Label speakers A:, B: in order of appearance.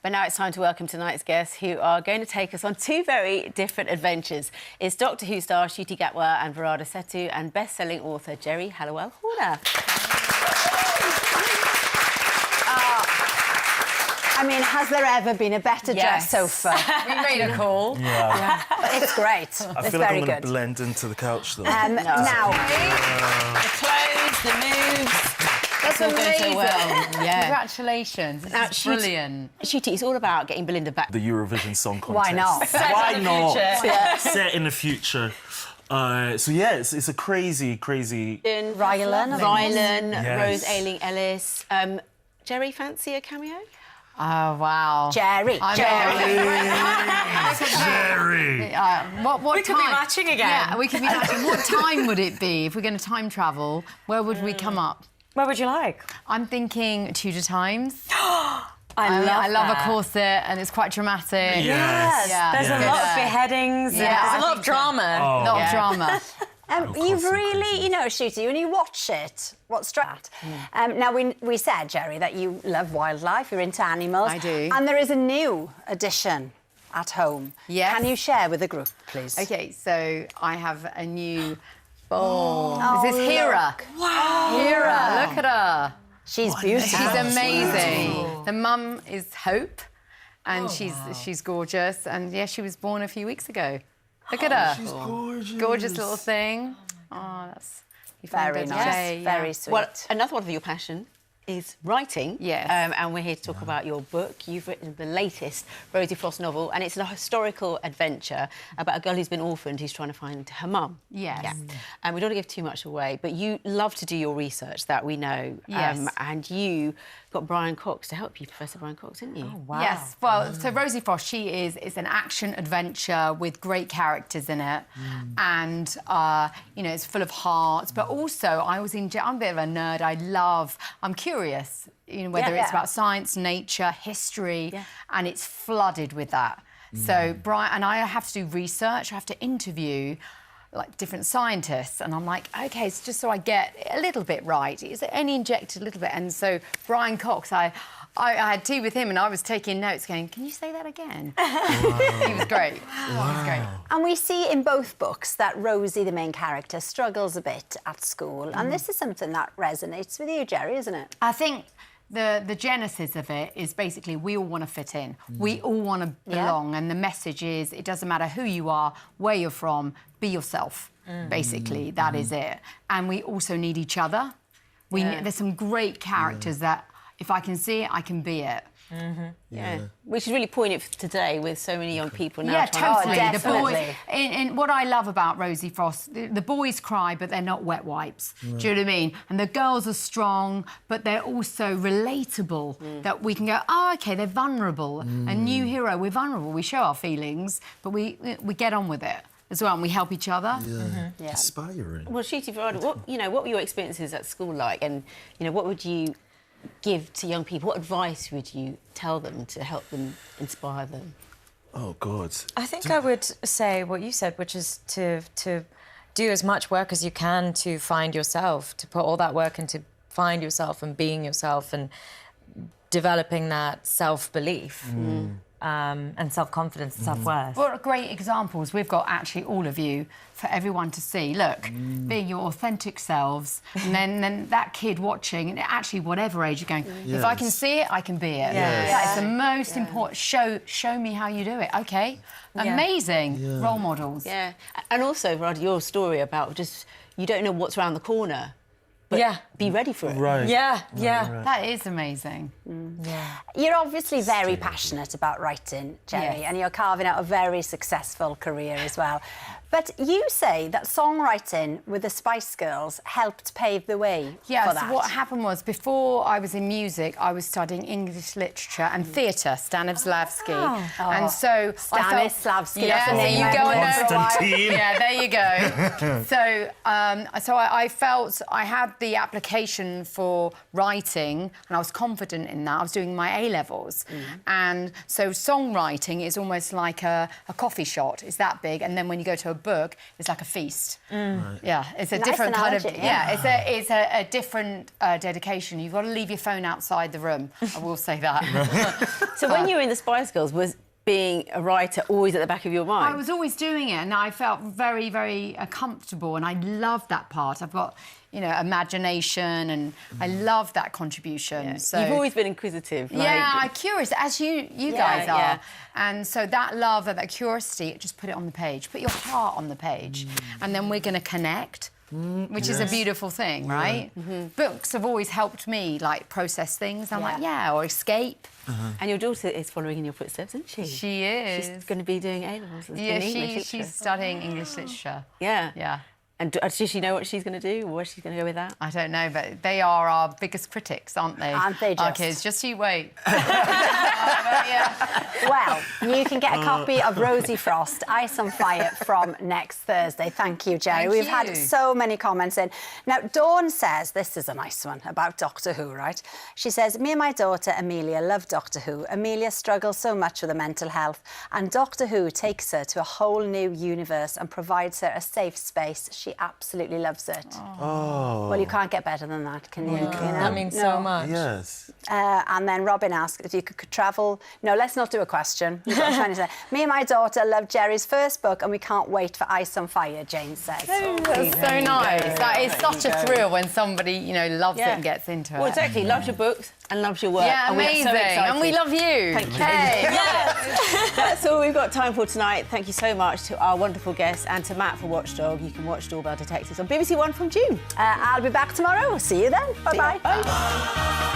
A: But now it's time to welcome tonight's guests who are going to take us on two very different adventures. It's Doctor Who star Ncuti Gatwa and Varada Setu and best-selling author Geri Halliwell.
B: I mean, has there ever been a better dressed sofa?
C: We made a call.
B: Yeah. It's great.
D: I feel like I'm going to blend into the couch, though.
A: Now, the clothes, the moves...
C: That's
A: all
C: amazing.
A: going so well. Yeah.
C: Congratulations. This is brilliant.
A: Ncuti, it's all about getting Belinda back.
D: The Eurovision Song Contest.
B: Why not?
D: Why not?
A: Yeah.
D: Set in the future. So yeah, it's a crazy.
A: Rylan,
D: Yes.
A: Rose Ayling-Ellis. Geri, fancy a cameo?
C: Oh, wow.
B: Geri.
D: Geri!
C: What
E: We could be
C: time?
E: matching again.
C: Yeah, we could be matching. What time would it be if we're going to time travel? Where would we come up?
E: Where would you like?
C: I'm thinking Tudor times.
E: I
C: love a corset and it's quite dramatic.
D: Yes.
C: Yeah.
E: There's a lot of beheadings.
C: Yeah,
E: There's
C: I
E: a lot
C: think
E: of
C: so.
E: drama.
D: Oh.
C: A lot of drama.
B: You've really, you know, Ncuti, when you watch it, what's that? Now, we said, Geri, that you love wildlife, you're into animals.
C: I do.
B: And there is a new addition at home.
C: Yes.
B: Can you share with the group, please?
C: OK, so I have a new... Oh, this is
B: look.
C: Hera. Wow. Hera, look at her.
B: She's beautiful.
C: She's amazing. The mum is Hope, and she's gorgeous. And yeah, she was born a few weeks ago. Look at her.
D: She's gorgeous.
C: Gorgeous little thing. Oh, that's
B: Very nice, very sweet.
A: Well, another one of your passion is writing.
C: Yes.
A: And we're here to talk about your book. You've written the latest Rosie Frost novel, and it's a historical adventure about a girl who's been orphaned who's trying to find her mum.
C: Yes.
A: Yeah. And we don't want to give too much away, but you love to do your research, that we know.
C: Yes.
A: And you got Brian Cox to help you, Professor Brian Cox, didn't you? Oh,
E: wow.
C: Yes, well, so Rosie Frost, it's an action adventure with great characters in it, and you know, it's full of heart. But also, I'm a bit of a nerd. I'm curious, you know, whether it's about science, nature, history, and it's flooded with that. So Brian and I have to do research. I have to interview like different scientists, and I'm like, OK, it's just so I get a little bit right. It's only injected a little bit. And so Brian Cox, I had tea with him and I was taking notes going, can you say that again? He was great. He was great.
B: And we see in both books that Rosie, the main character, struggles a bit at school. And this is something that resonates with you, Geri, isn't it?
C: I think the genesis of it is basically we all want to fit in. We all want to belong. And the message is it doesn't matter who you are, where you're from, be yourself, basically. That is it. And we also need each other. There's some great characters that if I can see it, I can be it.
A: Yeah. Which is really poignant for today with so many young people now.
C: Yeah,
A: trying to
C: totally.
A: find-
C: The boys, in what I love about Rosie Frost, the boys cry, but they're not wet wipes. Do you know what I mean? And the girls are strong, but they're also relatable. That we can go, oh, OK, they're vulnerable. A new hero, we're vulnerable. We show our feelings, but we get on with it as well, and we help each other.
D: Yeah. Inspiring.
A: Well, Ncuti, Varada, what were your experiences at school like? And, you know, what would you give to young people? What advice would you tell them to help them, inspire them?
D: Oh, God.
E: I think I would say what you said, which is to do as much work as you can to find yourself, to put all that work into find yourself and being yourself and developing that self-belief. And self-confidence and self-worth.
C: What great examples we've got, actually, all of you, for everyone to see. Look, being your authentic selves, and then that kid watching, and actually, whatever age you're going, if I can see it, I can be it. That is the most important. Show me how you do it. OK, amazing role models.
A: Yeah. And also, Varada, your story about just, you don't know what's around the corner, but be ready for it.
D: Right.
E: Yeah.
C: That is amazing.
B: You're obviously very passionate about writing, Geri, and you're carving out a very successful career as well. But you say that songwriting with the Spice Girls helped pave the way for that.
C: So what happened was, before I was in music, I was studying English literature and theatre, Stanislavski. And so
B: Stanislavski,
C: that's a name you go and know.
D: Constantine.
C: Yeah, there you go. So I felt I had the application for writing, and I was confident in in that. I was doing my A-levels. And so songwriting is almost like a coffee shot. It's that big. And then when you go to a book, it's like a feast.
D: Right.
C: Yeah, it's a
B: Nice
C: different
B: analogy,
C: kind of...
B: yeah.
C: it's a different dedication. You've got to leave your phone outside the room. I will say that.
A: So when you were in the Spice Girls, was being a writer always at the back of your mind?
C: I was always doing it, and I felt very, very comfortable, and I loved that part. I've got, you know, imagination, and I love that contribution.
A: Yeah.
C: So
A: You've always been inquisitive. Like...
C: yeah, I'm curious, as you guys are.
A: yeah.
C: And so that love and that curiosity, just put it on the page. Put your heart on the page, and then we're going to connect. Which is a beautiful thing, right? Books have always helped me, like, process things. I'm like, or escape.
A: And your daughter is following in your footsteps, isn't she?
C: She is.
A: She's going to be doing A-levels in
C: Yeah,
A: English literature.
C: she's studying English literature.
A: Yeah.
C: Yeah.
A: And does she know what she's going to do, or where's she going to go with that?
C: I don't know, but they are our biggest critics, aren't they?
B: Aren't they
C: Our
B: just?
C: kids, just you wait.
B: Well, you can get a copy of Rosie Frost, Ice on Fire, from next Thursday. Thank you, Geri.
C: Thank
B: We've
C: you.
B: had so many comments in. Now, Dawn says, this is a nice one, about Doctor Who, right? She says, me and my daughter, Amelia, love Doctor Who. Amelia struggles so much with her mental health, and Doctor Who takes her to a whole new universe and provides her a safe space. She absolutely loves it.
D: Oh.
B: Well, you can't get better than that, can you? You know?
E: That means so much.
D: Yes.
B: And then Robin asked if you could travel. No, let's not do a question. We've got 20 seconds. Me and my daughter love Geri's first book, and we can't wait for Ice on Fire, Jane says.
C: That's so nice. That is such a thrill when somebody, you know, loves it and gets into it.
A: Well, exactly. Loves your books and loves your work.
C: Yeah,
A: and we're
C: amazing.
A: so excited.
C: And we love you.
A: Thank you.
C: Hey,
A: That's all we've got time for tonight. Thank you so much to our wonderful guests and to Matt for Watchdog. You can watch Doorbell Detectives on BBC One from June.
B: I'll be back tomorrow. See you then. Bye-bye.
A: Bye.